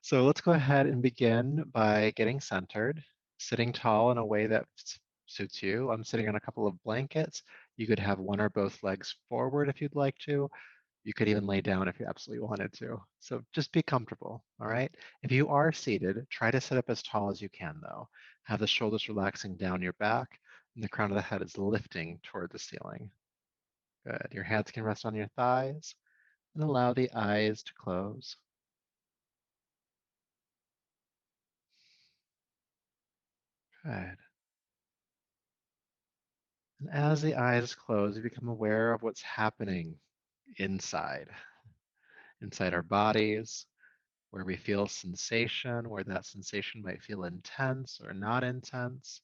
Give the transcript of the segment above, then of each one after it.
So let's go ahead and begin by getting centered, sitting tall in a way that suits you. I'm sitting on a couple of blankets. You could have one or both legs forward if you'd like to. You could even lay down if you absolutely wanted to. So just be comfortable, all right? If you are seated, try to sit up as tall as you can, though. Have the shoulders relaxing down your back, and the crown of the head is lifting toward the ceiling. Good. Your hands can rest on your thighs, and allow the eyes to close. Good. And as the eyes close, you become aware of what's happening inside, inside our bodies, where we feel sensation, where that sensation might feel intense or not intense,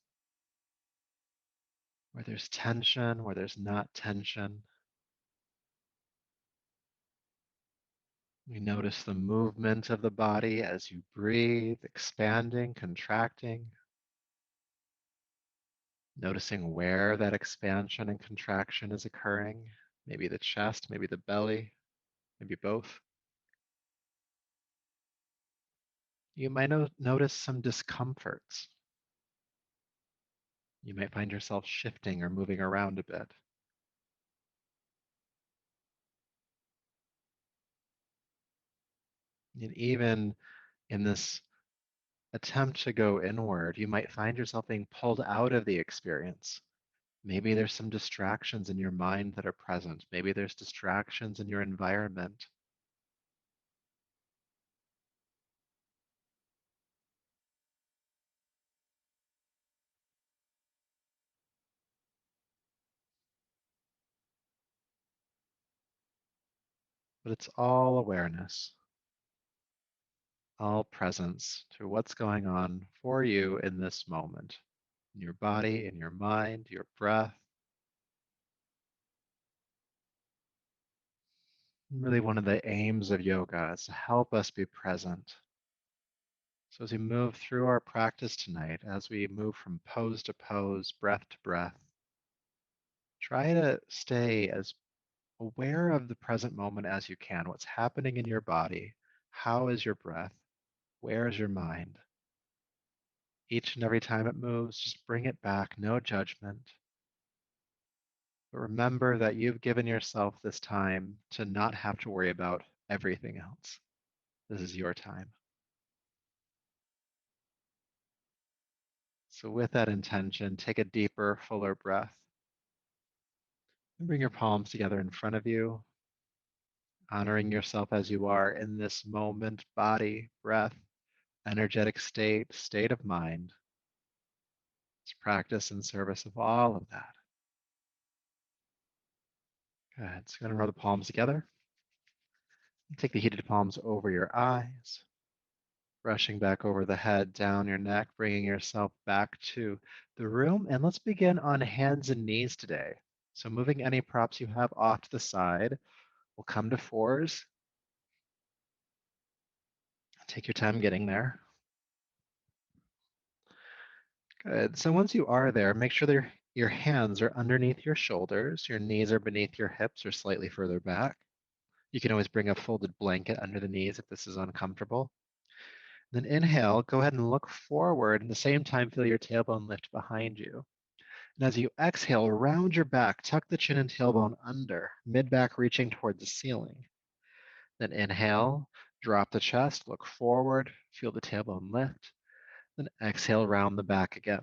where there's tension, where there's not tension. We notice the movement of the body as you breathe, expanding, contracting, noticing where that expansion and contraction is occurring. Maybe the chest, maybe the belly, maybe both. You might notice some discomforts. You might find yourself shifting or moving around a bit. And even in this attempt to go inward, you might find yourself being pulled out of the experience. Maybe there's some distractions in your mind that are present. Maybe there's distractions in your environment. But it's all awareness, all presence to what's going on for you in this moment, in your body, in your mind, your breath. Really, one of the aims of yoga is to help us be present. So, as we move through our practice tonight, as we move from pose to pose, breath to breath, try to stay as aware of the present moment as you can. What's happening in your body? How is your breath? Where is your mind? Each and every time it moves, just bring it back, no judgment. But remember that you've given yourself this time to not have to worry about everything else. This is your time. So, with that intention, take a deeper, fuller breath. And bring your palms together in front of you, honoring yourself as you are in this moment, body, breath, energetic state, state of mind. It's practice in service of all of that. Good. So, going to roll the palms together. Take the heated palms over your eyes, brushing back over the head, down your neck, bringing yourself back to the room. And let's begin on hands and knees today. So, moving any props you have off to the side, we'll come to fours. Take your time getting there. Good. So once you are there, make sure that your hands are underneath your shoulders, your knees are beneath your hips or slightly further back. You can always bring a folded blanket under the knees if this is uncomfortable. Then inhale, go ahead and look forward, and at the same time, feel your tailbone lift behind you. And as you exhale, round your back, tuck the chin and tailbone under, mid back reaching toward the ceiling. Then inhale, drop the chest, look forward, feel the tailbone lift. Then exhale, round the back again.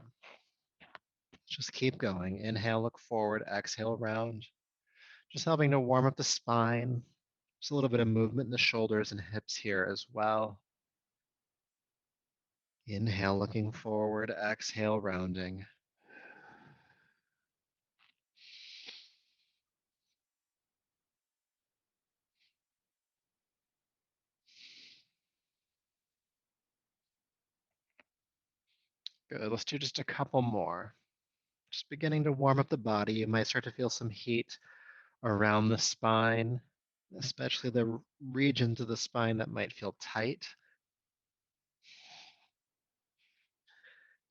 Just keep going. Inhale, look forward. Exhale, round. Just helping to warm up the spine. Just a little bit of movement in the shoulders and hips here as well. Inhale, looking forward. Exhale, rounding. Good. Let's do just a couple more. Just beginning to warm up the body. You might start to feel some heat around the spine, especially the regions of the spine that might feel tight.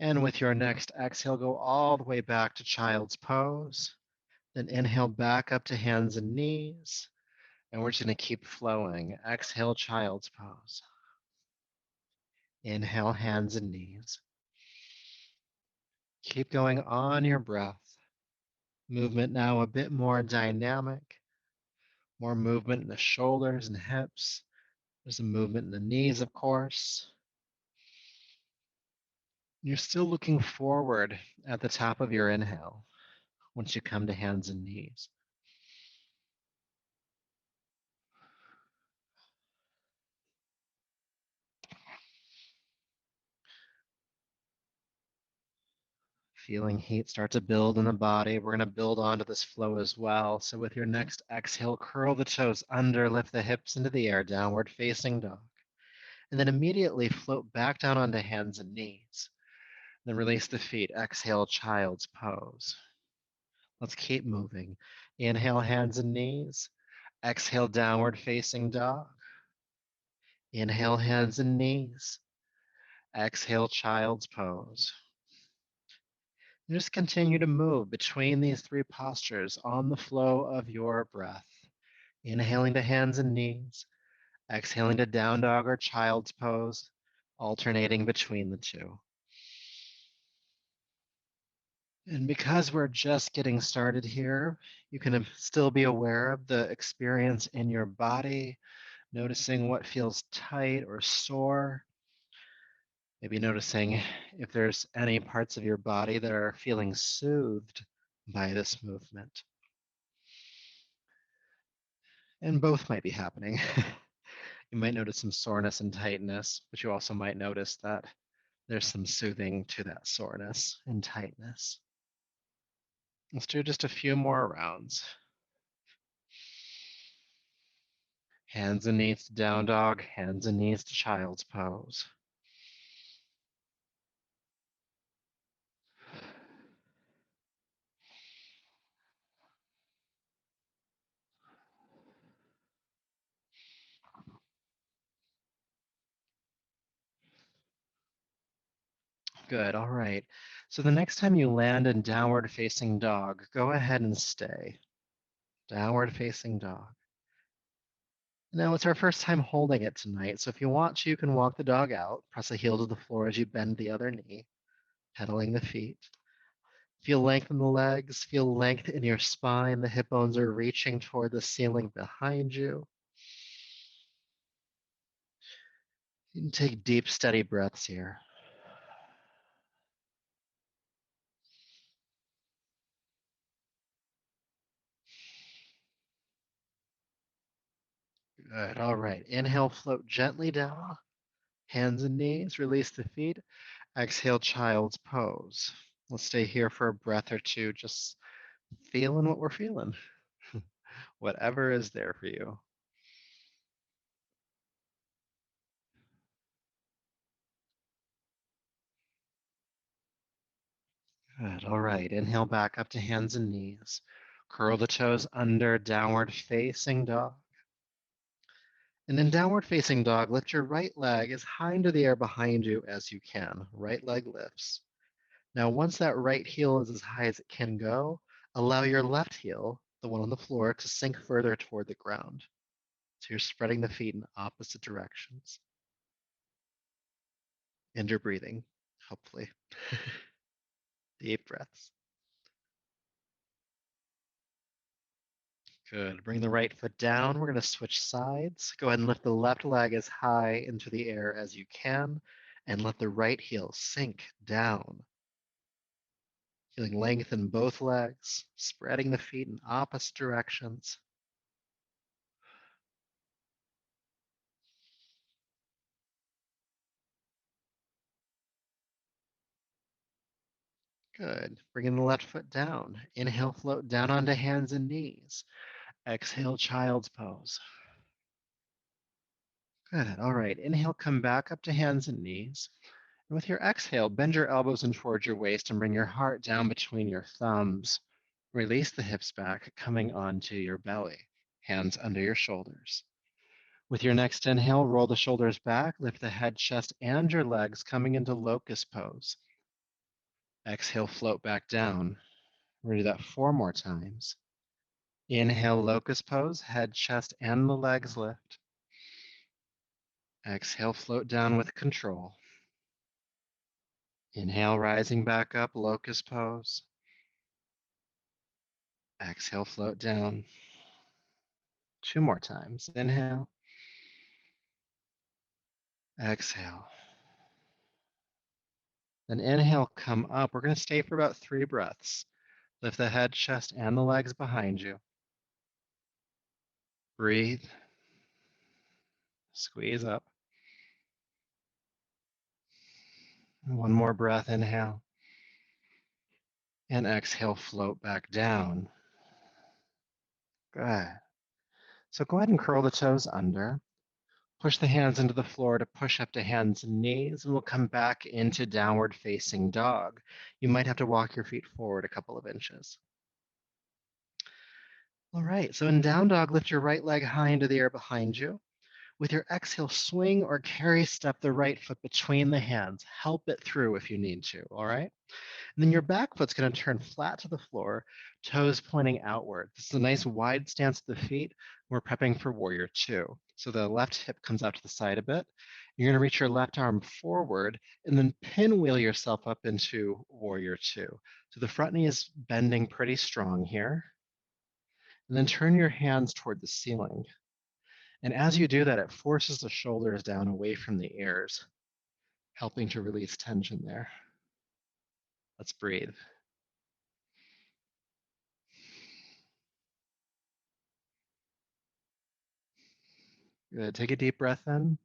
And with your next exhale, go all the way back to child's pose. Then inhale back up to hands and knees. And we're just going to keep flowing. Exhale, child's pose. Inhale, hands and knees. Keep going on your breath. Movement now a bit more dynamic, more movement in the shoulders and hips. There's a movement in the knees, of course. You're still looking forward at the top of your inhale once you come to hands and knees. Feeling heat start to build in the body. We're going to build onto this flow as well. So with your next exhale, curl the toes under, lift the hips into the air, downward facing dog. And then immediately float back down onto hands and knees. Then release the feet. Exhale, child's pose. Let's keep moving. Inhale, hands and knees. Exhale, downward facing dog. Inhale, hands and knees. Exhale, child's pose. And just continue to move between these three postures on the flow of your breath. Inhaling to hands and knees, exhaling to down dog or child's pose, alternating between the two. And because we're just getting started here, you can still be aware of the experience in your body, noticing what feels tight or sore. Maybe noticing if there's any parts of your body that are feeling soothed by this movement. And both might be happening. You might notice some soreness and tightness, but you also might notice that there's some soothing to that soreness and tightness. Let's do just a few more rounds. Hands and knees to down dog, hands and knees to child's pose. Good, all right. So the next time you land in downward facing dog, go ahead and stay. Downward facing dog. Now it's our first time holding it tonight, so if you want to, you can walk the dog out, press a heel to the floor as you bend the other knee, pedaling the feet. Feel length in the legs, feel length in your spine. The hip bones are reaching toward the ceiling behind you. You can take deep, steady breaths here. Good, all right. Inhale, float gently down. Hands and knees, release the feet. Exhale, child's pose. Let's stay here for a breath or two, just feeling what we're feeling. Whatever is there for you. Good, all right. Inhale back up to hands and knees. Curl the toes under, downward facing dog. And in downward facing dog, lift your right leg as high into the air behind you as you can. Right leg lifts. Now, once that right heel is as high as it can go, allow your left heel, the one on the floor, to sink further toward the ground. So you're spreading the feet in opposite directions. And you're breathing, hopefully. Deep breaths. Good. Bring the right foot down. We're going to switch sides. Go ahead and lift the left leg as high into the air as you can, and let the right heel sink down. Feeling length in both legs, spreading the feet in opposite directions. Good. Bringing the left foot down. Inhale, float down onto hands and knees. Exhale, child's pose. Good. All right. Inhale, come back up to hands and knees. And with your exhale, bend your elbows in towards your waist and bring your heart down between your thumbs. Release the hips back, coming onto your belly. Hands under your shoulders. With your next inhale, roll the shoulders back, lift the head, chest, and your legs, coming into locust pose. Exhale, float back down. We're going to do that 4 more times. Inhale, locust pose, head, chest, and the legs lift. Exhale, float down with control. Inhale, rising back up, locust pose. Exhale, float down. 2 more times. Inhale. Exhale. Then inhale, come up. We're going to stay for about 3 breaths. Lift the head, chest, and the legs behind you. Breathe. Squeeze up. One more breath. Inhale. And exhale, float back down. Good. So go ahead and curl the toes under. Push the hands into the floor to push up to hands and knees, and we'll come back into downward facing dog. You might have to walk your feet forward a couple of inches. All right, so in down dog, lift your right leg high into the air behind you. With your exhale, swing or carry step the right foot between the hands. Help it through if you need to, all right? And then your back foot's going to turn flat to the floor, toes pointing outward. This is a nice wide stance of the feet. We're prepping for warrior 2. So the left hip comes out to the side a bit. You're going to reach your left arm forward and then pinwheel yourself up into warrior 2. So the front knee is bending pretty strong here. And then turn your hands toward the ceiling. And as you do that, it forces the shoulders down away from the ears, helping to release tension there. Let's breathe. Good. Take a deep breath in.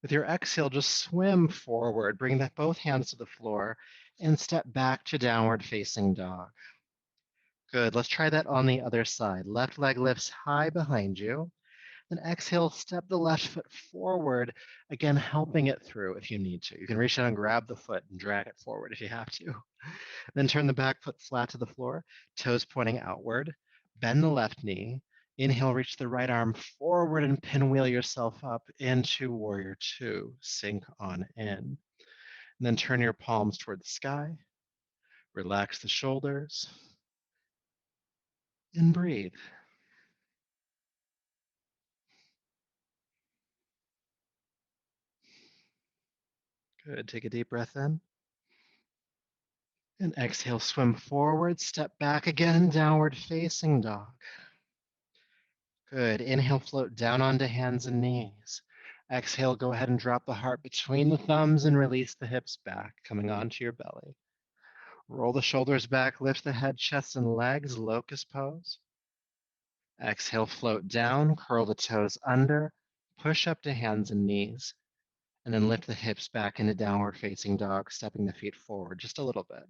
With your exhale, just swim forward. Bring both hands to the floor and step back to downward facing dog. Good. Let's try that on the other side. Left leg lifts high behind you. Then exhale, step the left foot forward, again, helping it through if you need to. You can reach out and grab the foot and drag it forward if you have to. Then turn the back foot flat to the floor, toes pointing outward. Bend the left knee. Inhale, reach the right arm forward and pinwheel yourself up into warrior 2. Sink on in. And then turn your palms toward the sky. Relax the shoulders. And breathe. Good. Take a deep breath in. And exhale, swim forward, step back again, downward facing dog. Good. Inhale, float down onto hands and knees. Exhale, go ahead and drop the heart between the thumbs and release the hips back, coming onto your belly. Roll the shoulders back, lift the head, chest, and legs, locust pose. Exhale, float down, curl the toes under, push up to hands and knees, and then lift the hips back into downward facing dog, stepping the feet forward just a little bit.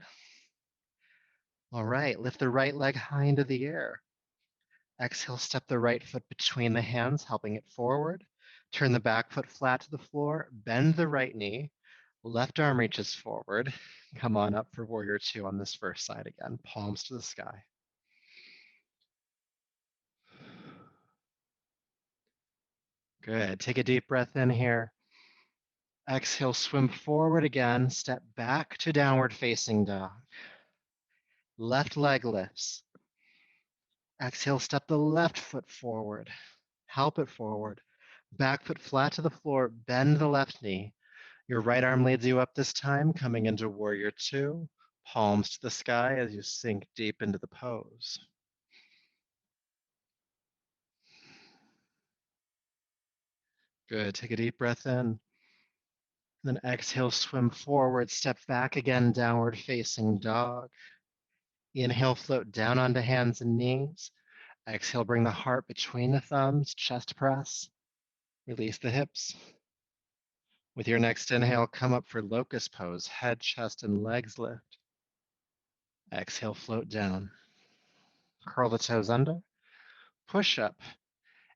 All right, lift the right leg high into the air. Exhale, step the right foot between the hands, helping it forward. Turn the back foot flat to the floor, bend the right knee, left arm reaches forward. Come on up for warrior 2 on this first side again, palms to the sky. Good, take a deep breath in here. Exhale, swim forward again, step back to downward facing dog. Left leg lifts. Exhale, step the left foot forward. Help it forward. Back foot flat to the floor, bend the left knee. Your right arm leads you up this time, coming into warrior 2. Palms to the sky as you sink deep into the pose. Good. Take a deep breath in. Then exhale, swim forward, step back again, downward facing dog. Inhale, float down onto hands and knees. Exhale, bring the heart between the thumbs, chest press. Release the hips. With your next inhale, come up for locust pose, head, chest, and legs lift. Exhale, float down. Curl the toes under. Push up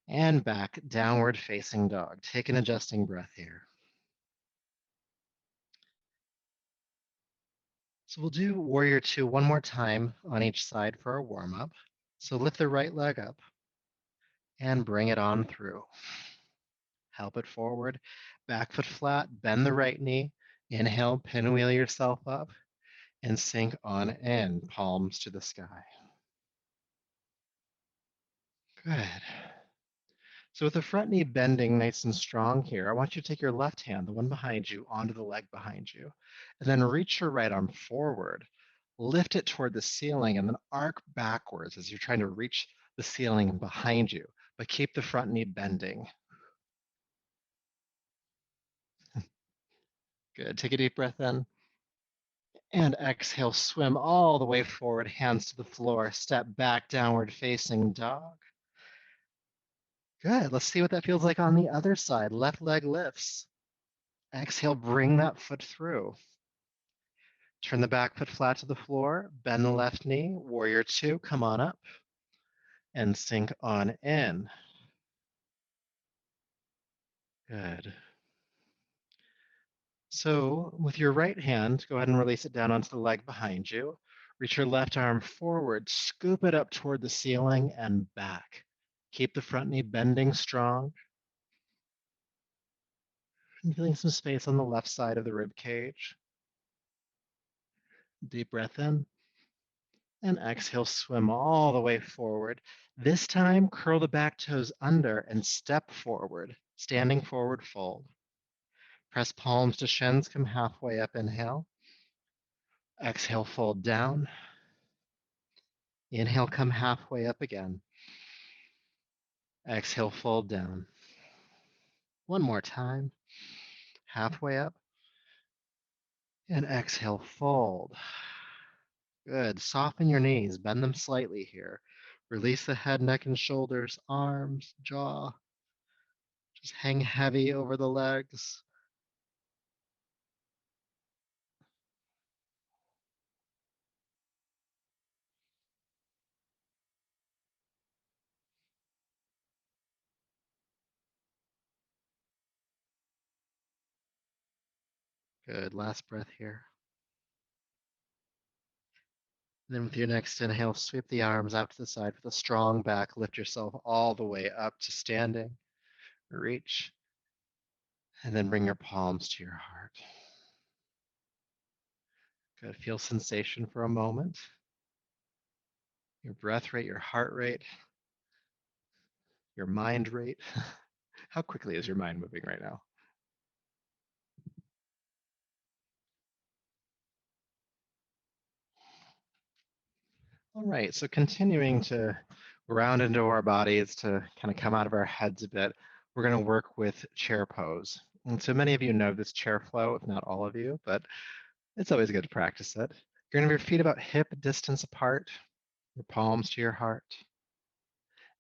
and back, downward facing dog. Take an adjusting breath here. So we'll do warrior 2 one more time on each side for our warm up. So lift the right leg up and bring it on through. Help it forward. Back foot flat, bend the right knee. Inhale, pinwheel yourself up and sink on in, palms to the sky. Good. So with the front knee bending nice and strong here, I want you to take your left hand, the one behind you, onto the leg behind you, and then reach your right arm forward. Lift it toward the ceiling and then arc backwards as you're trying to reach the ceiling behind you, but keep the front knee bending. Good. Take a deep breath in. And exhale, swim all the way forward, hands to the floor, step back, downward facing dog. Good. Let's see what that feels like on the other side. Left leg lifts. Exhale, bring that foot through. Turn the back foot flat to the floor, bend the left knee, warrior two, come on up, and sink on in. Good. So with your right hand, go ahead and release it down onto the leg behind you. Reach your left arm forward, scoop it up toward the ceiling and back. Keep the front knee bending strong. And feeling some space on the left side of the rib cage. Deep breath in. And exhale, swim all the way forward. This time, curl the back toes under and step forward, standing forward fold. Press palms to shins, come halfway up, inhale. Exhale, fold down. Inhale, come halfway up again. Exhale, fold down. One more time. Halfway up. And exhale, fold. Good. Soften your knees. Bend them slightly here. Release the head, neck, and shoulders, arms, jaw. Just hang heavy over the legs. Good. Last breath here. And then with your next inhale, sweep the arms out to the side with a strong back. Lift yourself all the way up to standing. Reach. And then bring your palms to your heart. Good. Feel sensation for a moment. Your breath rate, your heart rate, your mind rate. How quickly is your mind moving right now? All right, so continuing to ground into our bodies to kind of come out of our heads a bit, we're going to work with chair pose. And so many of you know this chair flow, if not all of you, but it's always good to practice it. You're going to have your feet about hip distance apart, your palms to your heart.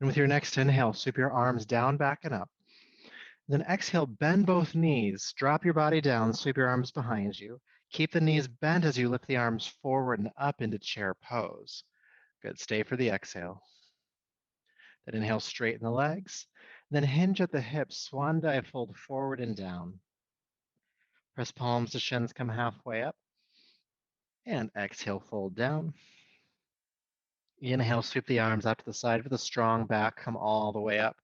And with your next inhale, sweep your arms down, back, and up. Then exhale, bend both knees, drop your body down, sweep your arms behind you. Keep the knees bent as you lift the arms forward and up into chair pose. Good, stay for the exhale. Then inhale, straighten the legs. Then hinge at the hips, swan dive, fold forward and down. Press palms to shins, come halfway up. And exhale, fold down. Inhale, sweep the arms out to the side with a strong back, come all the way up.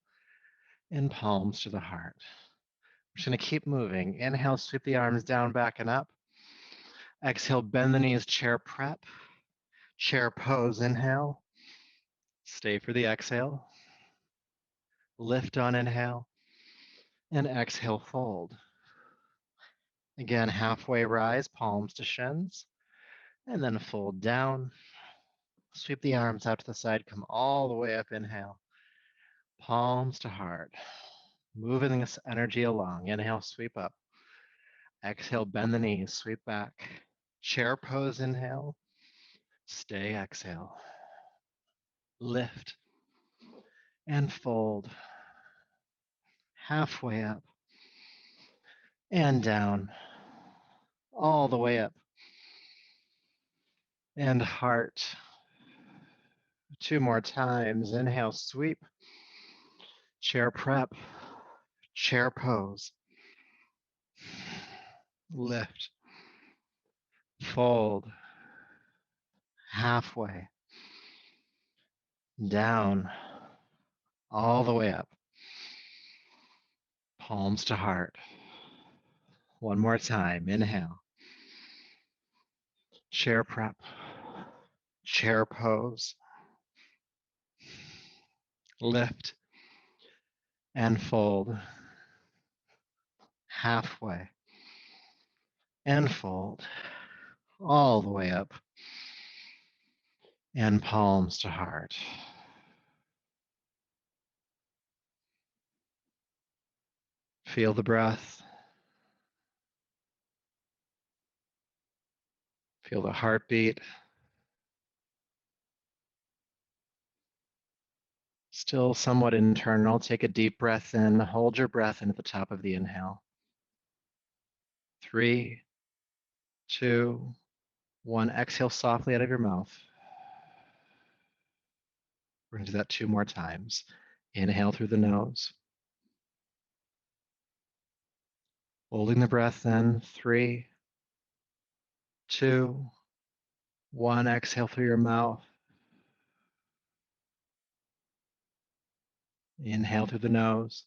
And palms to the heart. We're just going to keep moving. Inhale, sweep the arms down, back, and up. Exhale, bend the knees, chair prep. Chair pose, inhale. Stay for the exhale. Lift on inhale. And exhale, fold. Again, halfway rise, palms to shins. And then fold down. Sweep the arms out to the side, come all the way up, inhale. Palms to heart. Moving this energy along. Inhale, sweep up. Exhale, bend the knees, sweep back. Chair pose, inhale. Stay, exhale. Lift and fold. Halfway up and down. All the way up. And heart. Two more times. Inhale, sweep. Chair prep. Chair pose. Lift. Fold. Halfway. Down. All the way up. Palms to heart. One more time. Inhale. Chair prep. Chair pose. Lift. and fold. Halfway and fold. All the way up and palms to heart. Feel the breath. Feel the heartbeat. Still somewhat internal. Take a deep breath in. Hold your breath in at the top of the inhale. 3, 2, 1. Exhale softly out of your mouth. We're going to do that 2 more times. Inhale through the nose. Holding the breath in. 3, 2, 1. Exhale through your mouth. Inhale through the nose.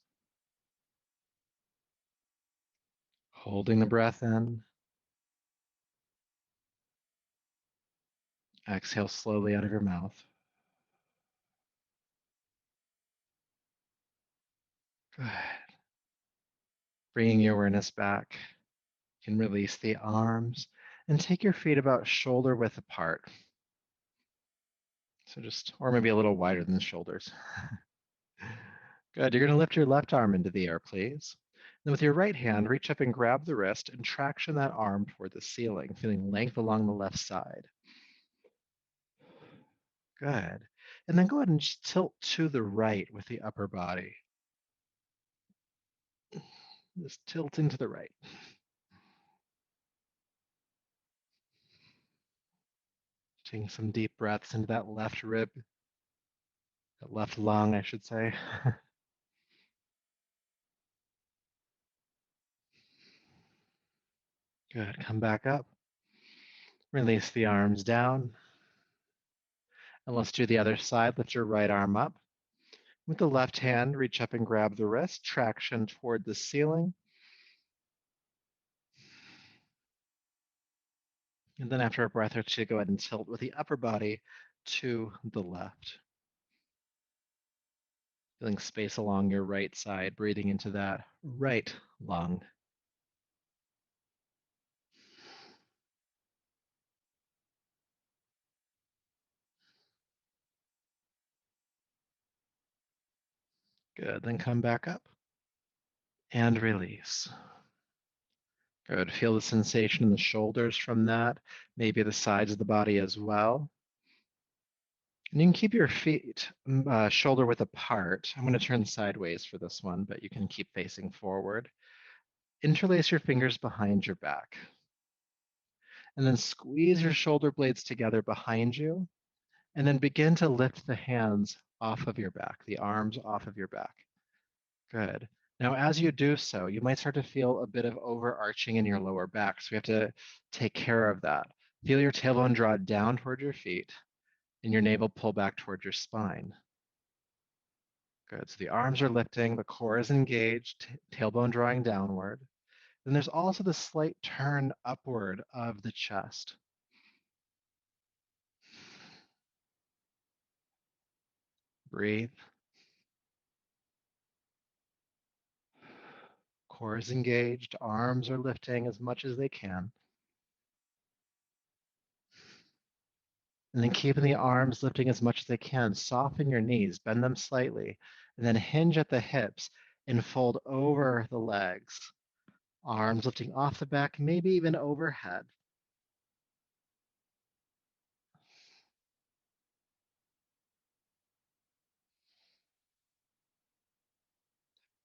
Holding the breath in. Exhale slowly out of your mouth. Good. Bringing your awareness back. You can release the arms and take your feet about shoulder width apart. So just, or maybe a little wider than the shoulders. Good. You're going to lift your left arm into the air, please. Then with your right hand, reach up and grab the wrist and traction that arm toward the ceiling, feeling length along the left side. Good. And then go ahead and just tilt to the right with the upper body. Just tilting to the right. Taking some deep breaths into that left rib, that left lung, I should say. Good. Come back up. Release the arms down. And let's do the other side. Lift your right arm up. With the left hand, reach up and grab the wrist, traction toward the ceiling. And then after a breath or two, go ahead and tilt with the upper body to the left. Feeling space along your right side, breathing into that right lung. Good. Then come back up and release. Good. Feel the sensation in the shoulders from that, maybe the sides of the body as well. And you can keep your feet shoulder width apart. I'm going to turn sideways for this one, but you can keep facing forward. Interlace your fingers behind your back. And then squeeze your shoulder blades together behind you. And then begin to lift the hands off of your back, the arms off of your back. Good. Now, as you do so, you might start to feel a bit of overarching in your lower back. So we have to take care of that. Feel your tailbone draw down toward your feet and your navel pull back toward your spine. Good. So the arms are lifting, the core is engaged, tailbone drawing downward. Then there's also the slight turn upward of the chest. Breathe. Core is engaged, arms are lifting as much as they can. And then keeping the arms lifting as much as they can. Soften your knees, bend them slightly, and then hinge at the hips and fold over the legs. Arms lifting off the back, maybe even overhead.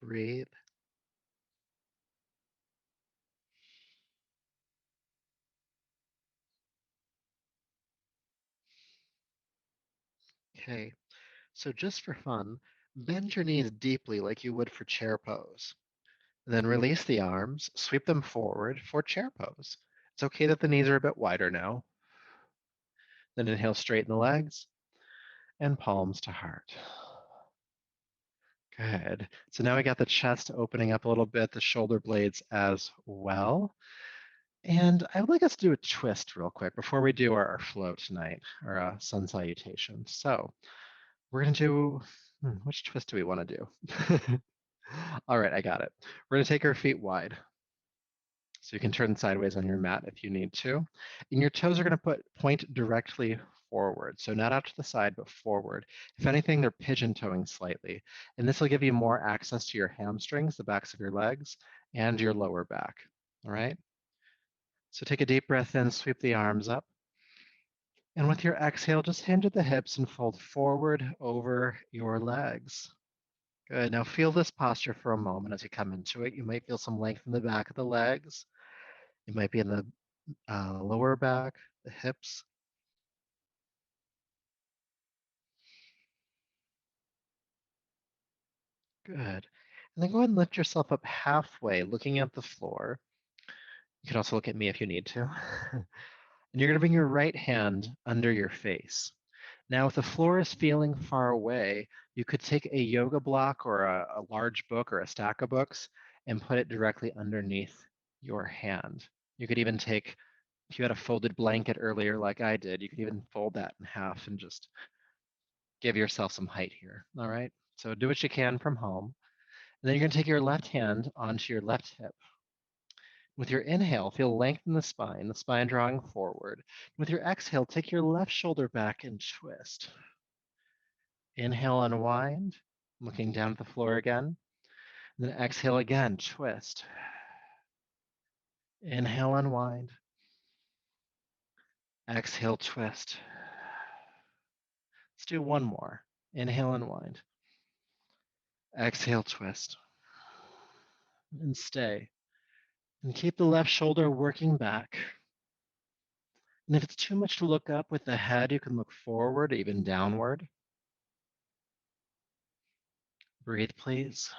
Breathe. Okay, so just for fun, bend your knees deeply like you would for chair pose. Then release the arms, sweep them forward for chair pose. It's okay that the knees are a bit wider now. Then inhale, straighten the legs and palms to heart. Good. So now we got the chest opening up a little bit, the shoulder blades as well. And I would like us to do a twist real quick before we do our flow tonight, our sun salutation. So we're going to do, which twist do we want to do? All right, I got it. We're going to take our feet wide. So you can turn sideways on your mat if you need to. And your toes are going to point directly forward. So not out to the side, but forward. If anything, they're pigeon toeing slightly. And this will give you more access to your hamstrings, the backs of your legs, and your lower back. All right. So take a deep breath in, sweep the arms up. And with your exhale, just hinge at the hips and fold forward over your legs. Good. Now feel this posture for a moment as you come into it. You might feel some length in the back of the legs. It might be in the lower back, the hips. Good. And then go ahead and lift yourself up halfway, looking at the floor. You can also look at me if you need to. And you're going to bring your right hand under your face. Now, if the floor is feeling far away, you could take a yoga block or a large book or a stack of books and put it directly underneath your hand. You could even take, if you had a folded blanket earlier like I did, you could even fold that in half and just give yourself some height here. All right. So do what you can from home. And then you're going to take your left hand onto your left hip. With your inhale, feel length in the spine drawing forward. With your exhale, take your left shoulder back and twist. Inhale, unwind, looking down at the floor again. And then exhale again, twist. Inhale, unwind. Exhale, twist. Let's do one more. Inhale, unwind. Exhale, twist. And stay. And keep the left shoulder working back. And if it's too much to look up with the head, you can look forward, even downward. Breathe, please.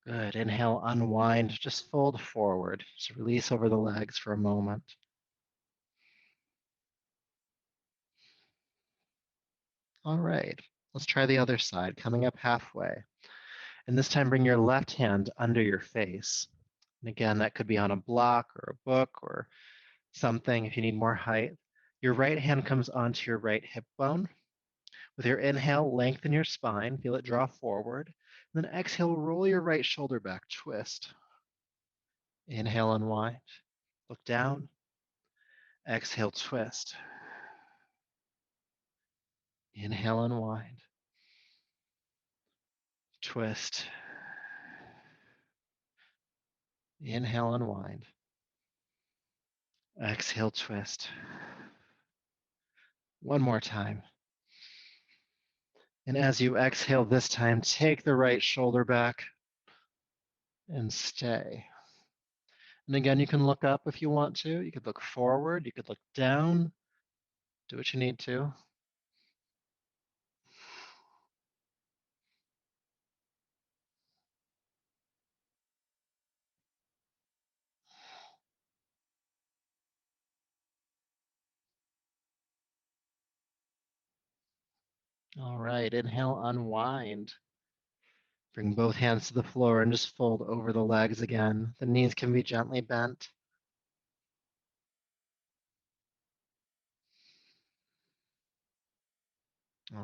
Good. Inhale, unwind. Just fold forward. Just release over the legs for a moment. All right. Let's try the other side, coming up halfway. And this time, bring your left hand under your face. And again, that could be on a block or a book or something if you need more height. Your right hand comes onto your right hip bone. With your inhale, lengthen your spine, feel it draw forward. And then exhale, roll your right shoulder back, twist. Inhale, unwind. Look down. Exhale, twist. Inhale, unwind. Twist. Inhale, unwind. Exhale, twist. One more time. And as you exhale this time, take the right shoulder back and stay. And again, you can look up if you want to. You could look forward. You could look down. Do what you need to. All right, inhale, unwind. Bring both hands to the floor and just fold over the legs again. The knees can be gently bent.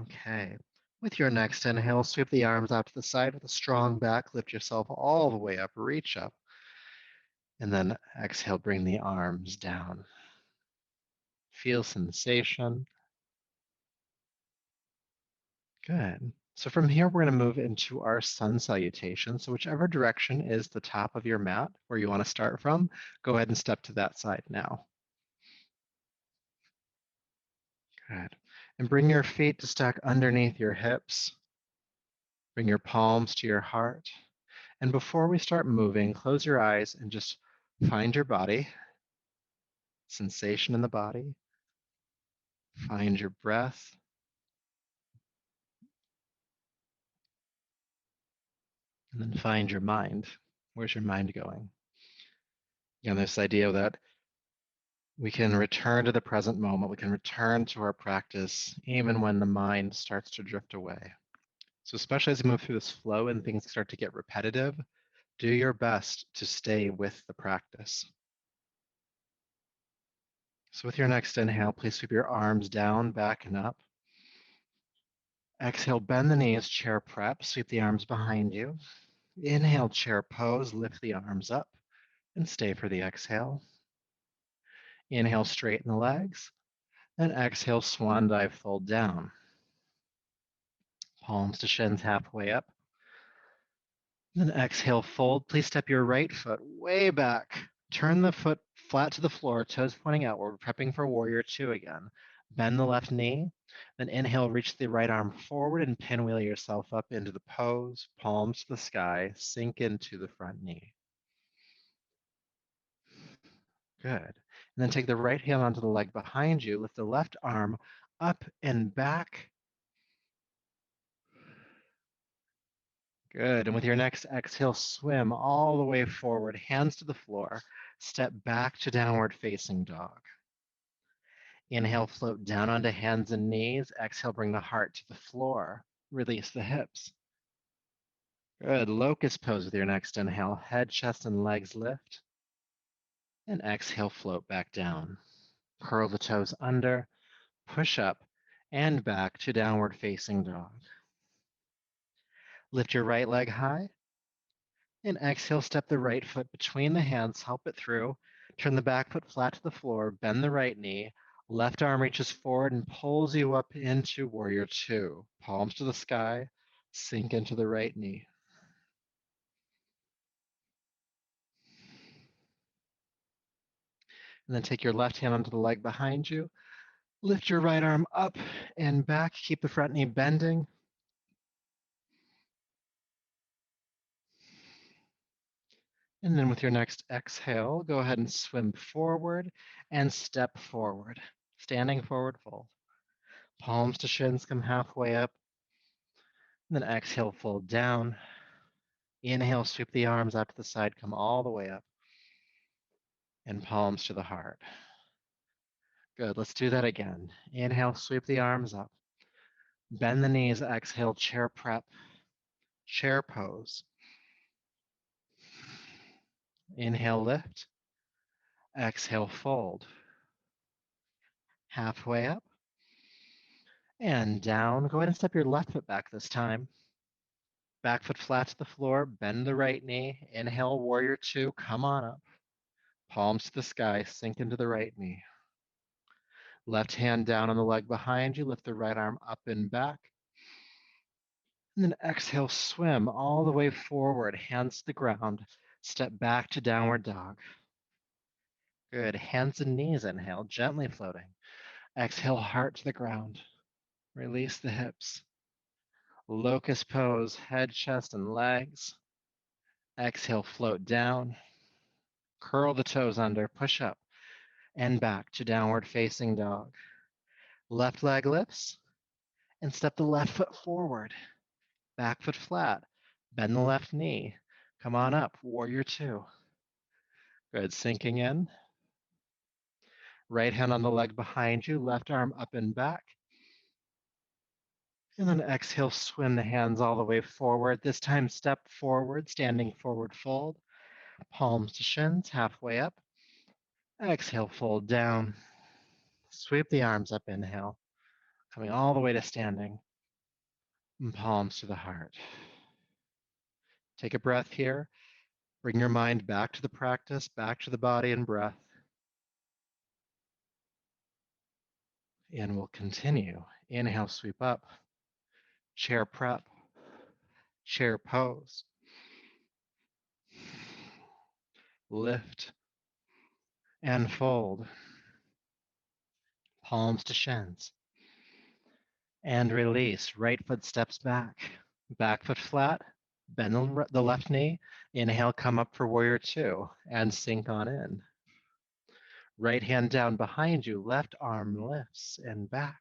Okay. With your next inhale, sweep the arms out to the side with a strong back. Lift yourself all the way up, reach up. And then exhale, bring the arms down. Feel sensation. Good. So from here, we're going to move into our sun salutation. So whichever direction is the top of your mat where you want to start from, go ahead and step to that side now. Good. And bring your feet to stack underneath your hips. Bring your palms to your heart. And before we start moving, close your eyes and just find your body, sensation in the body. Find your breath. And then find your mind. Where's your mind going? Again, this idea that we can return to the present moment. We can return to our practice even when the mind starts to drift away. So especially as you move through this flow and things start to get repetitive, do your best to stay with the practice. So with your next inhale, please sweep your arms down, back, and up. Exhale, bend the knees, chair prep, sweep the arms behind you. Inhale, chair pose, lift the arms up, and stay for the exhale. Inhale, straighten the legs, and exhale, swan dive, fold down. Palms to shins halfway up. Then exhale, fold. Please step your right foot way back. Turn the foot flat to the floor, toes pointing outward, prepping for warrior two again. Bend the left knee. Then inhale, reach the right arm forward and pinwheel yourself up into the pose, palms to the sky, sink into the front knee. Good. And then take the right hand onto the leg behind you, lift the left arm up and back. Good. And with your next exhale, swim all the way forward, hands to the floor. Step back to downward facing dog. Inhale, float down onto hands and knees. Exhale, bring the heart to the floor. Release the hips. Good. Locust pose with your next inhale. Head, chest, and legs lift. And exhale, float back down. Curl the toes under, push up, and back to downward facing dog. Lift your right leg high. And exhale, step the right foot between the hands, help it through. Turn the back foot flat to the floor, bend the right knee. Left arm reaches forward and pulls you up into warrior two. Palms to the sky, sink into the right knee. And then take your left hand onto the leg behind you. Lift your right arm up and back. Keep the front knee bending. And then with your next exhale, go ahead and swim forward and step forward. Standing forward fold. Palms to shins, come halfway up. And then exhale, fold down. Inhale, sweep the arms out to the side, come all the way up. And palms to the heart. Good, let's do that again. Inhale, sweep the arms up. Bend the knees, exhale, chair prep, chair pose. Inhale, lift. Exhale, fold. Halfway up. And down. Go ahead and step your left foot back this time. Back foot flat to the floor, bend the right knee. Inhale, warrior two, come on up. Palms to the sky, sink into the right knee. Left hand down on the leg behind you, lift the right arm up and back. And then exhale, swim all the way forward, hands to the ground. Step back to downward dog. Good, hands and knees, inhale, gently floating. Exhale, heart to the ground. Release the hips. Locust pose, head, chest, and legs. Exhale, float down. Curl the toes under, push up, and back to downward facing dog. Left leg lifts, and step the left foot forward. Back foot flat. Bend the left knee. Come on up, warrior two. Good, sinking in. Right hand on the leg behind you, left arm up and back. And then exhale, swim the hands all the way forward. This time, step forward, standing forward fold. Palms to shins, halfway up. Exhale, fold down. Sweep the arms up, inhale. Coming all the way to standing. And palms to the heart. Take a breath here. Bring your mind back to the practice, back to the body and breath. And we'll continue. Inhale, sweep up. Chair prep. Chair pose. Lift and fold. Palms to shins. And release. Right foot steps back. Back foot flat. Bend the left knee. Inhale, come up for warrior two and sink on in. Right hand down behind you. Left arm lifts and back.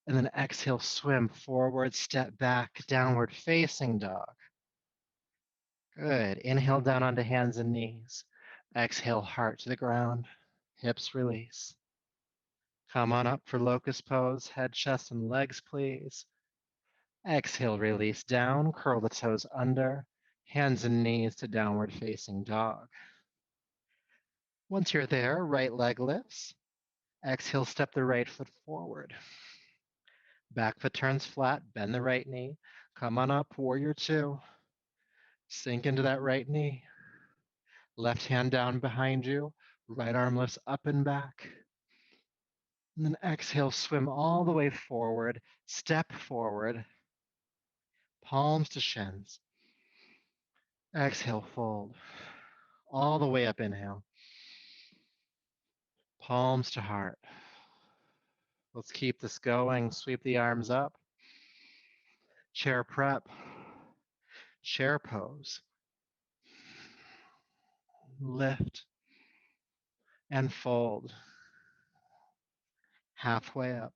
And then exhale, swim forward, step back, downward facing dog. Good. Inhale down onto hands and knees. Exhale, heart to the ground. Hips release. Come on up for locust pose. Head, chest, and legs, please. Exhale, release down. Curl the toes under. Hands and knees to downward facing dog. Once you're there, right leg lifts. Exhale, step the right foot forward. Back foot turns flat, bend the right knee. Come on up, warrior two. Sink into that right knee. Left hand down behind you. Right arm lifts up and back. And then exhale, swim all the way forward. Step forward. Palms to shins. Exhale, fold. All the way up, inhale. Palms to heart. Let's keep this going. Sweep the arms up. Chair prep. Chair pose. Lift and fold. Halfway up.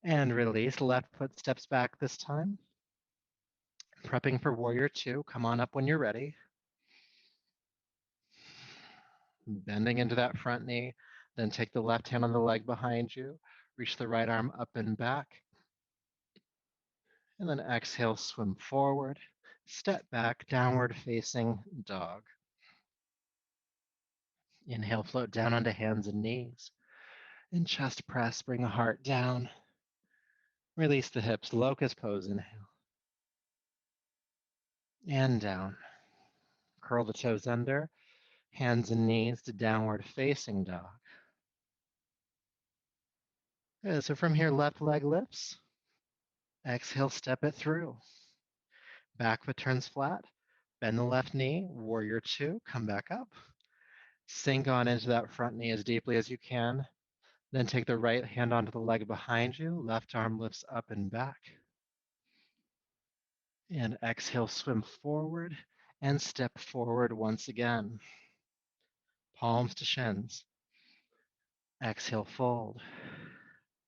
And release. Left foot steps back this time. Prepping for warrior two. Come on up when you're ready. Bending into that front knee. Then take the left hand on the leg behind you. Reach the right arm up and back. And then exhale, swim forward. Step back, downward facing dog. Inhale, float down onto hands and knees. And chest press, bring the heart down. Release the hips, locust pose, inhale. And down. Curl the toes under, hands and knees to downward facing dog. Good, so from here, left leg lifts. Exhale, step it through. Back foot turns flat. Bend the left knee, warrior two, come back up. Sink on into that front knee as deeply as you can. Then take the right hand onto the leg behind you. Left arm lifts up and back. And exhale, swim forward and step forward once again. Palms to shins. Exhale, fold.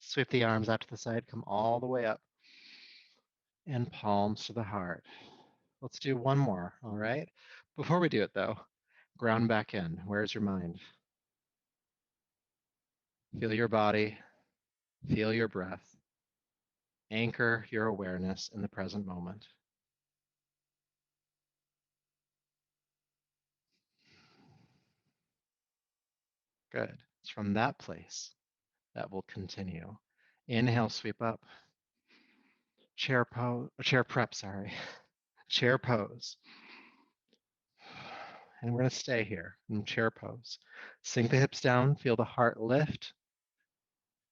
Sweep the arms out to the side, come all the way up. And palms to the heart. Let's do one more, all right? Before we do it though, ground back in. Where's your mind? Feel your body, feel your breath. Anchor your awareness in the present moment. Good. It's from that place that will continue. Inhale, sweep up. Chair pose, chair prep, sorry. Chair pose. And we're going to stay here in chair pose. Sink the hips down, feel the heart lift.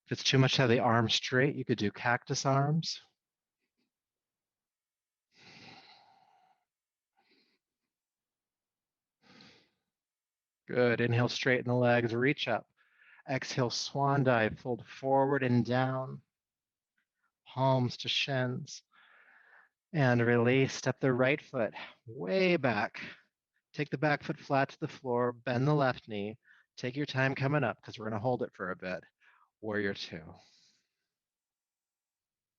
If it's too much to have the arms straight, you could do cactus arms. Good. Inhale, straighten the legs, reach up. Exhale, swan dive, fold forward and down. Palms to shins. And release, step the right foot way back. Take the back foot flat to the floor, bend the left knee. Take your time coming up because we're going to hold it for a bit. Warrior two.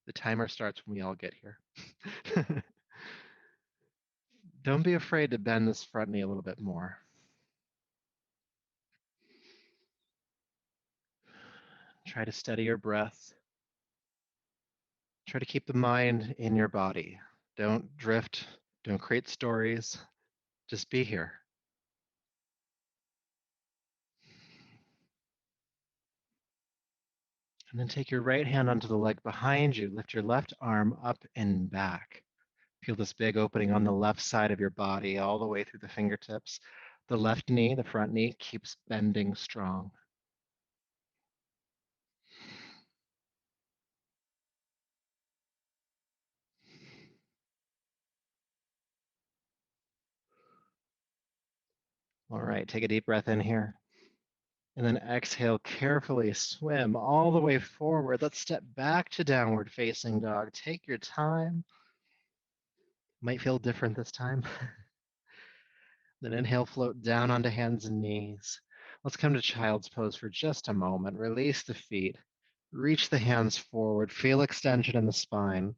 The timer starts when we all get here. Don't be afraid to bend this front knee a little bit more. Try to steady your breath. Try to keep the mind in your body. Don't drift. Don't create stories. Just be here. And then take your right hand onto the leg behind you. Lift your left arm up and back. Feel this big opening on the left side of your body all the way through the fingertips. The left knee, the front knee, keeps bending strong. All right, take a deep breath in here. And then exhale, carefully swim all the way forward. Let's step back to downward facing dog. Take your time. Might feel different this time. Then inhale, float down onto hands and knees. Let's come to child's pose for just a moment. Release the feet. Reach the hands forward. Feel extension in the spine.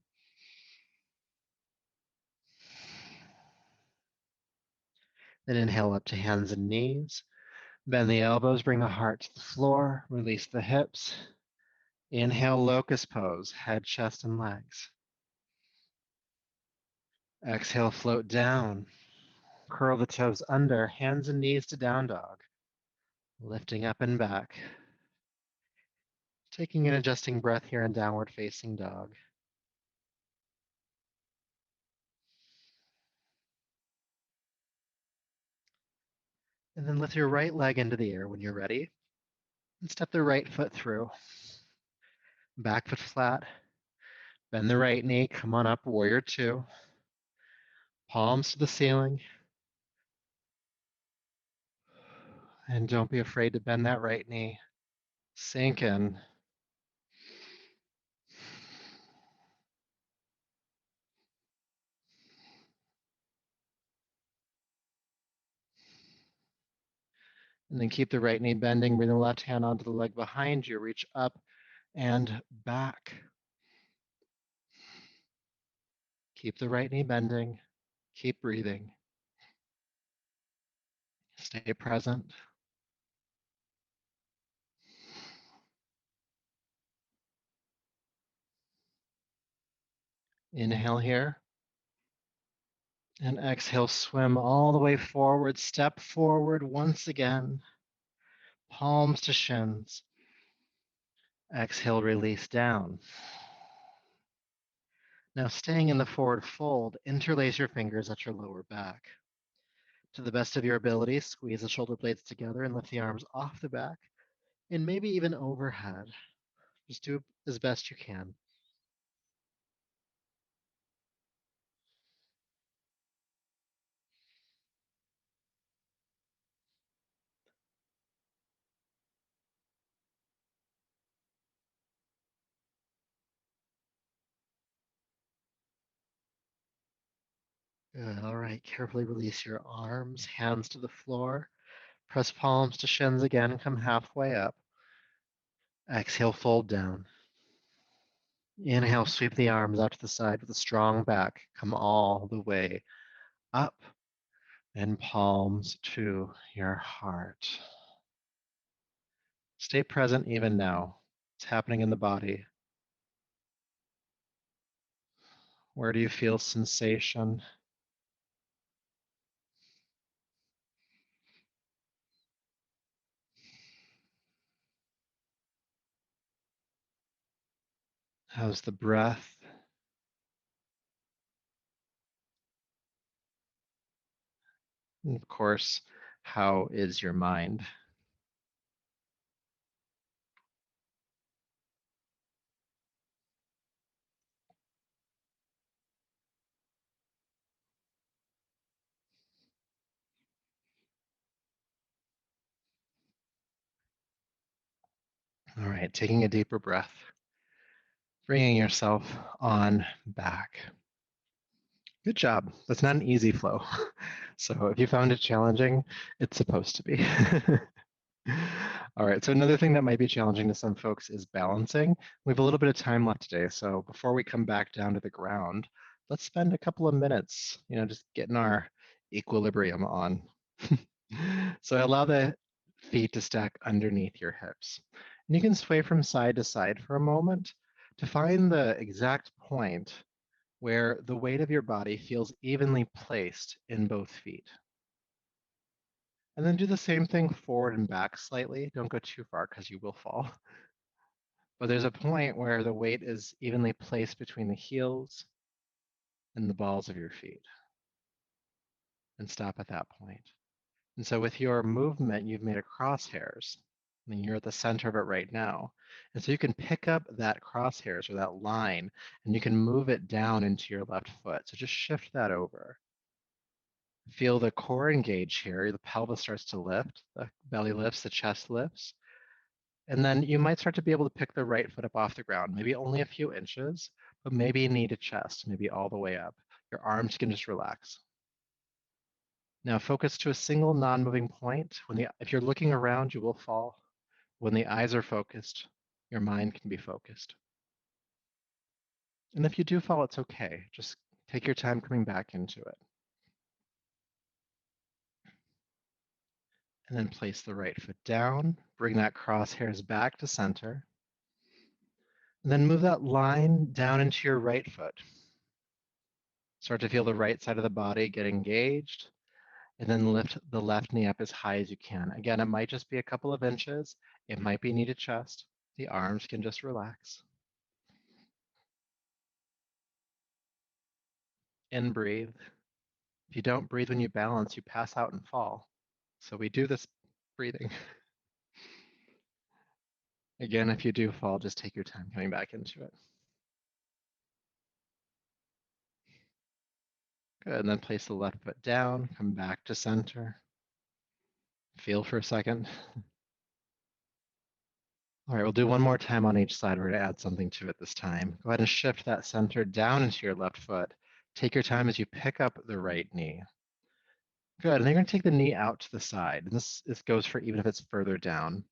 Then inhale up to hands and knees. Bend the elbows, bring the heart to the floor. Release the hips. Inhale, locust pose, head, chest, and legs. Exhale, float down. Curl the toes under, hands and knees to down dog. Lifting up and back. Taking an adjusting breath here in downward facing dog. And then lift your right leg into the air when you're ready. And step the right foot through. Back foot flat. Bend the right knee. Come on up, warrior two. Palms to the ceiling. And don't be afraid to bend that right knee. Sink in. And then keep the right knee bending. Bring the left hand onto the leg behind you. Reach up and back. Keep the right knee bending. Keep breathing. Stay present. Inhale here. And exhale, swim all the way forward. Step forward once again. Palms to shins. Exhale, release down. Now, staying in the forward fold, interlace your fingers at your lower back. To the best of your ability, squeeze the shoulder blades together and lift the arms off the back and maybe even overhead. Just do as best you can. Good. All right. Carefully release your arms, hands to the floor. Press palms to shins again. Come halfway up. Exhale, fold down. Inhale, sweep the arms out to the side with a strong back. Come all the way up and palms to your heart. Stay present even now. It's happening in the body. Where do you feel sensation? How's the breath? And of course, how is your mind? All right, taking a deeper breath, bringing yourself on back. Good job. That's not an easy flow. So if you found it challenging, it's supposed to be. All right, so another thing that might be challenging to some folks is balancing. We have a little bit of time left today, so before we come back down to the ground, let's spend a couple of minutes, just getting our equilibrium on. So allow the feet to stack underneath your hips. And you can sway from side to side for a moment to find the exact point where the weight of your body feels evenly placed in both feet. And then do the same thing forward and back slightly. Don't go too far because you will fall. But there's a point where the weight is evenly placed between the heels and the balls of your feet. And stop at that point. And so with your movement, you've made a crosshairs. I mean, you're at the center of it right now. And so you can pick up that crosshairs or that line and you can move it down into your left foot. So just shift that over. Feel the core engage here. The pelvis starts to lift, the belly lifts, the chest lifts. And then you might start to be able to pick the right foot up off the ground, maybe only a few inches, but maybe knee to chest, maybe all the way up. Your arms can just relax. Now focus to a single non-moving point. If you're looking around, you will fall. When the eyes are focused, your mind can be focused. And if you do fall, it's okay. Just take your time coming back into it. And then place the right foot down. Bring that crosshairs back to center. And then move that line down into your right foot. Start to feel the right side of the body get engaged. And then lift the left knee up as high as you can. Again, it might just be a couple of inches. It might be knee to chest. The arms can just relax. And breathe. If you don't breathe when you balance, you pass out and fall. So we do this breathing. Again, if you do fall, just take your time coming back into it. Good, and then place the left foot down, come back to center. Feel for a second. All right, we'll do one more time on each side. We're going to add something to it this time. Go ahead and shift that center down into your left foot. Take your time as you pick up the right knee. Good, and then you're going to take the knee out to the side. And this goes for even if it's further down.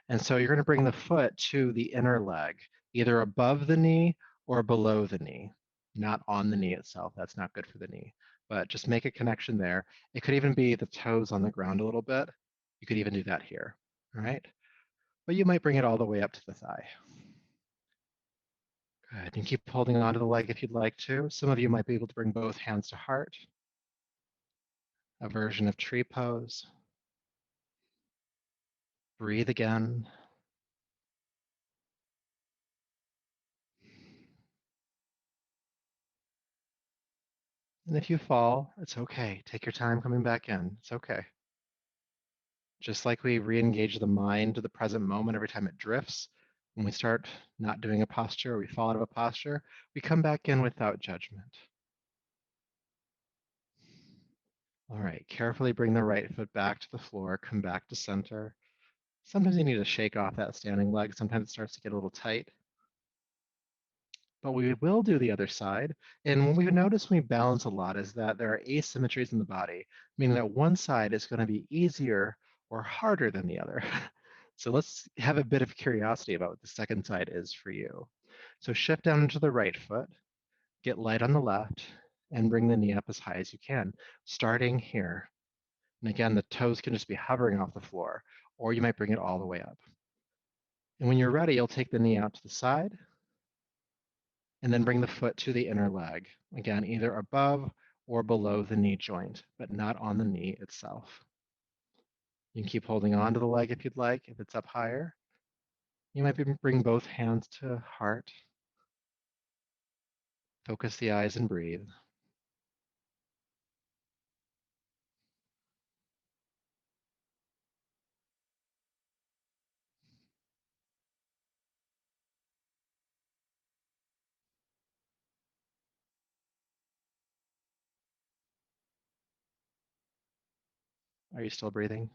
And so you're going to bring the foot to the inner leg, either above the knee or below the knee, not on the knee itself. That's not good for the knee, but just make a connection there. It could even be the toes on the ground a little bit. You could even do that here, all right? But you might bring it all the way up to the thigh. Good, and keep holding onto the leg if you'd like to. Some of you might be able to bring both hands to heart, a version of tree pose. Breathe again. And if you fall, it's okay. Take your time coming back in. It's okay. Just like we re-engage the mind to the present moment every time it drifts, when we start not doing a posture or we fall out of a posture, we come back in without judgment. All right, carefully bring the right foot back to the floor, come back to center. Sometimes you need to shake off that standing leg. Sometimes it starts to get a little tight. But we will do the other side. And what we notice when we balance a lot is that there are asymmetries in the body, meaning that one side is going to be easier or harder than the other. So let's have a bit of curiosity about what the second side is for you. So shift down into the right foot, get light on the left, and bring the knee up as high as you can, starting here. And again, the toes can just be hovering off the floor, or you might bring it all the way up. And when you're ready, you'll take the knee out to the side, and then bring the foot to the inner leg. Again, either above or below the knee joint, but not on the knee itself. You can keep holding on to the leg if you'd like, if it's up higher. You might bring both hands to heart. Focus the eyes and breathe. Are you still breathing?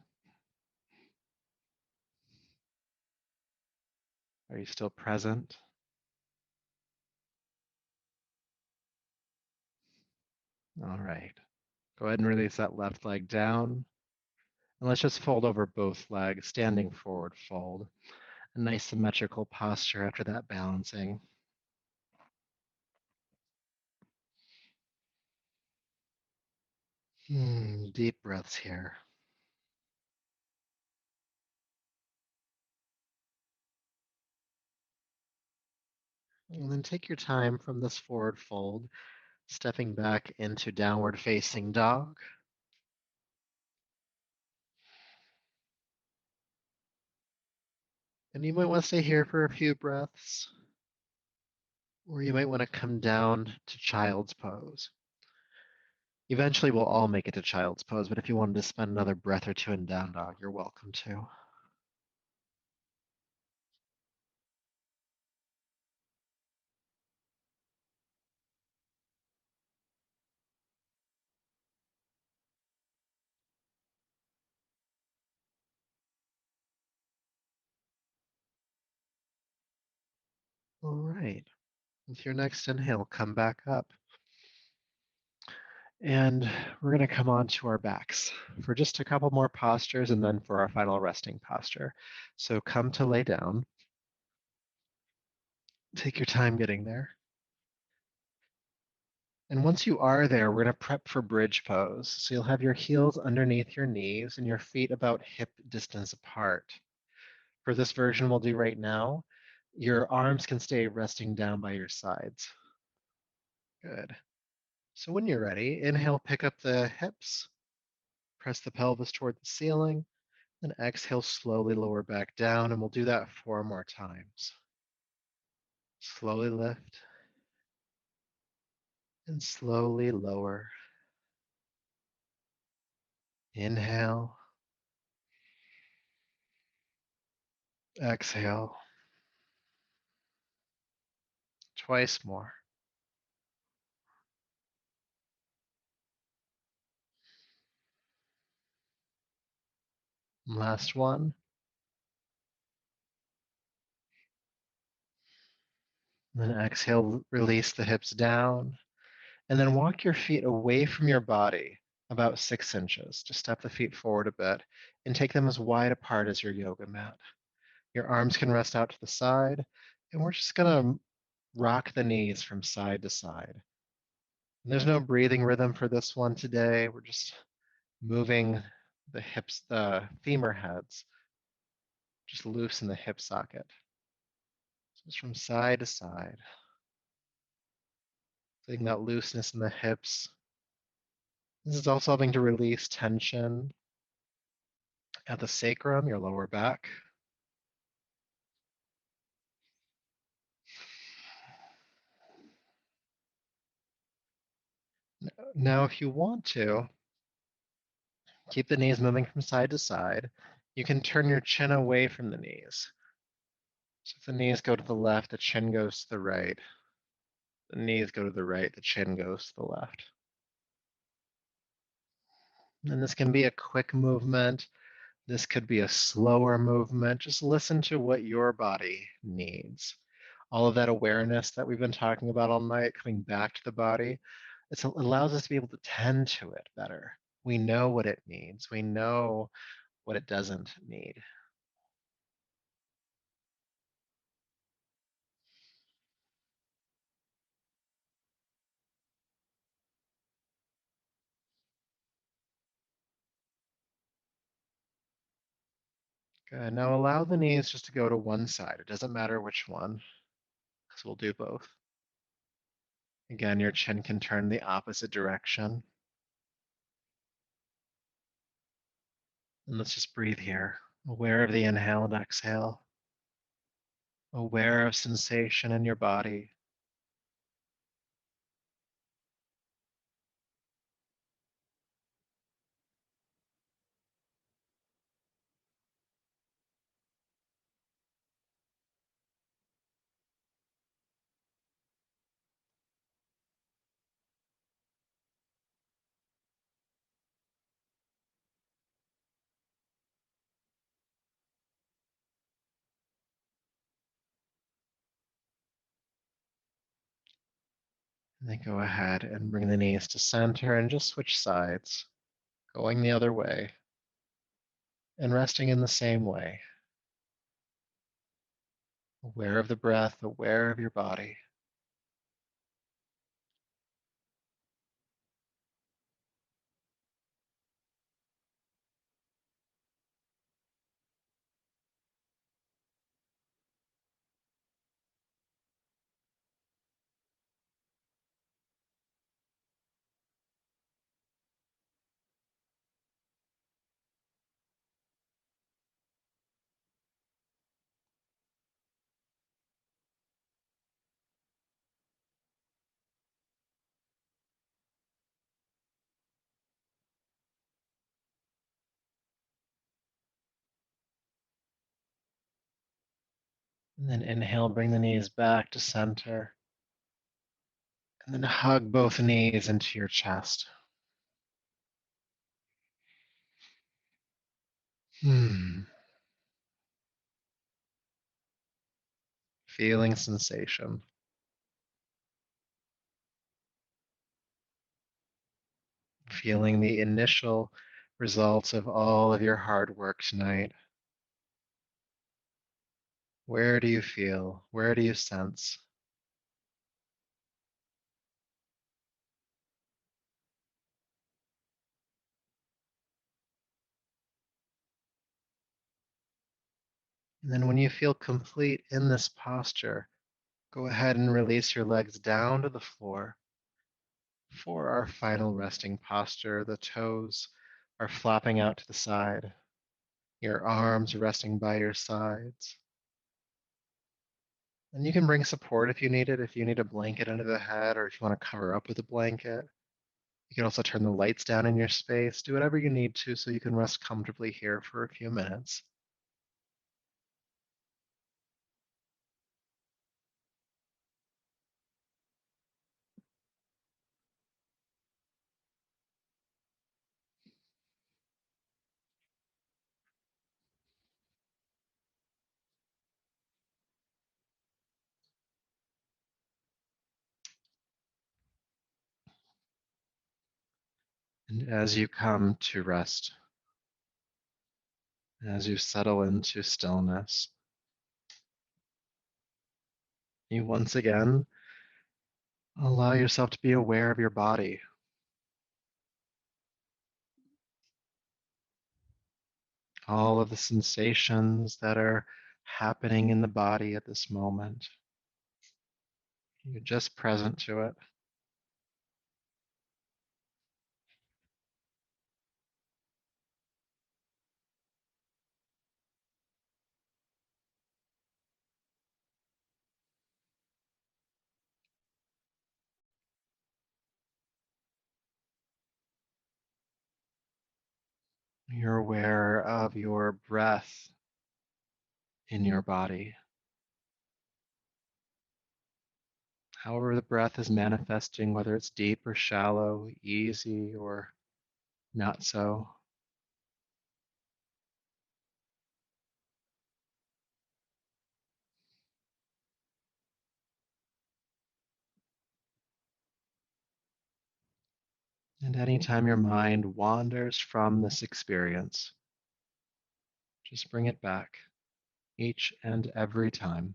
Are you still present? All right. Go ahead and release that left leg down. And let's just fold over both legs, standing forward fold. A nice symmetrical posture after that balancing. Deep breaths here. And then take your time from this forward fold, stepping back into downward facing dog. And you might want to stay here for a few breaths, or you might want to come down to child's pose. Eventually, we'll all make it to child's pose, but if you wanted to spend another breath or two in down dog, you're welcome to. All right. With your next inhale, come back up. And we're going to come on to our backs for just a couple more postures and then for our final resting posture. So come to lay down. Take your time getting there. And once you are there, we're going to prep for bridge pose. So you'll have your heels underneath your knees and your feet about hip distance apart. For this version we'll do right now, your arms can stay resting down by your sides. Good. So when you're ready, inhale, pick up the hips, press the pelvis toward the ceiling, Then exhale, slowly lower back down, and we'll do that 4 more times. Slowly lift and slowly lower. Inhale, exhale. Twice more. Last one. Then exhale, release the hips down. And then walk your feet away from your body about 6 inches. Just step the feet forward a bit and take them as wide apart as your yoga mat. Your arms can rest out to the side. And we're just going to rock the knees from side to side. And there's no breathing rhythm for this one today. We're just moving the hips, the femur heads. Just loosen the hip socket. So just from side to side. Feeling that looseness in the hips. This is also helping to release tension at the sacrum, your lower back. Now, if you want to, keep the knees moving from side to side. You can turn your chin away from the knees. So if the knees go to the left, the chin goes to the right. The knees go to the right, the chin goes to the left. And this can be a quick movement. This could be a slower movement. Just listen to what your body needs. All of that awareness that we've been talking about all night, coming back to the body, it allows us to be able to tend to it better. We know what it needs. We know what it doesn't need. Good. Now allow the knees just to go to one side. It doesn't matter which one, because we'll do both. Again, your chin can turn the opposite direction. And let's just breathe here. Aware of the inhale and exhale. Aware of sensation in your body. And then go ahead and bring the knees to center and just switch sides, going the other way and resting in the same way. Aware of the breath, aware of your body. And then inhale, bring the knees back to center. And then hug both knees into your chest. Feeling sensation. Feeling the initial results of all of your hard work tonight. Where do you feel? Where do you sense? And then when you feel complete in this posture, go ahead and release your legs down to the floor. For our final resting posture, the toes are flopping out to the side. Your arms resting by your sides. And you can bring support if you need it, if you need a blanket under the head or if you want to cover up with a blanket. You can also turn the lights down in your space. Do whatever you need to so you can rest comfortably here for a few minutes. And as you come to rest, as you settle into stillness, you once again allow yourself to be aware of your body, all of the sensations that are happening in the body at this moment. You're just present to it. You're aware of your breath in your body. However, the breath is manifesting, whether it's deep or shallow, easy or not so. And anytime your mind wanders from this experience, just bring it back each and every time.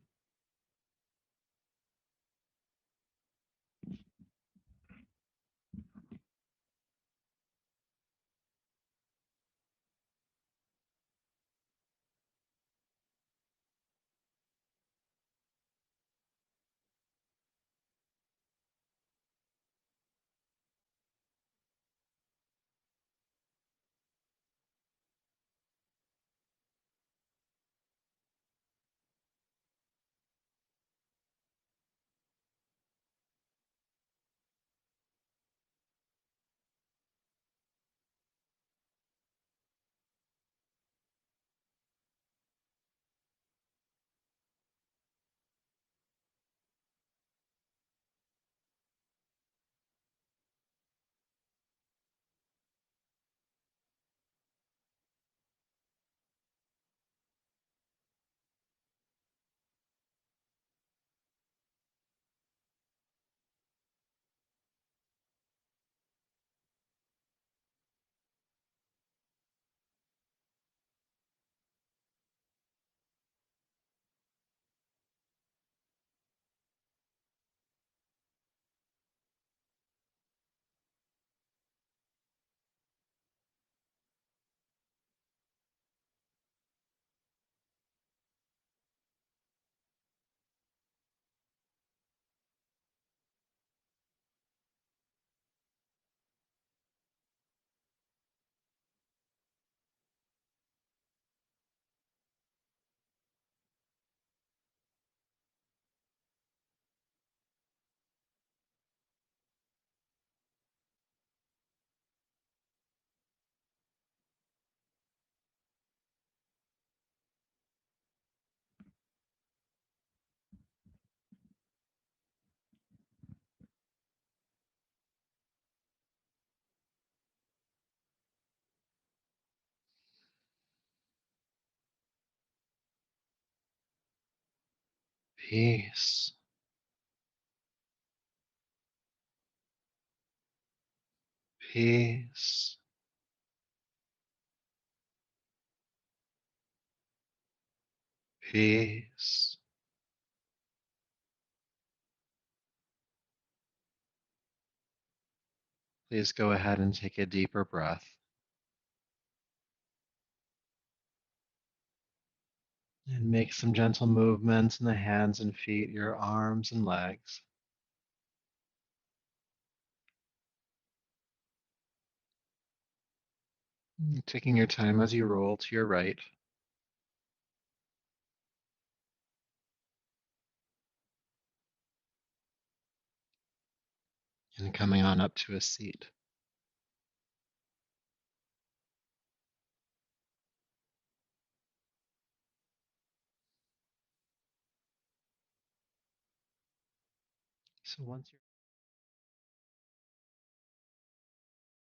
Peace, peace, peace. Please go ahead and take a deeper breath and make some gentle movements in the hands and feet, your arms and legs. Taking your time as you roll to your right. and coming on up to a seat. So once you're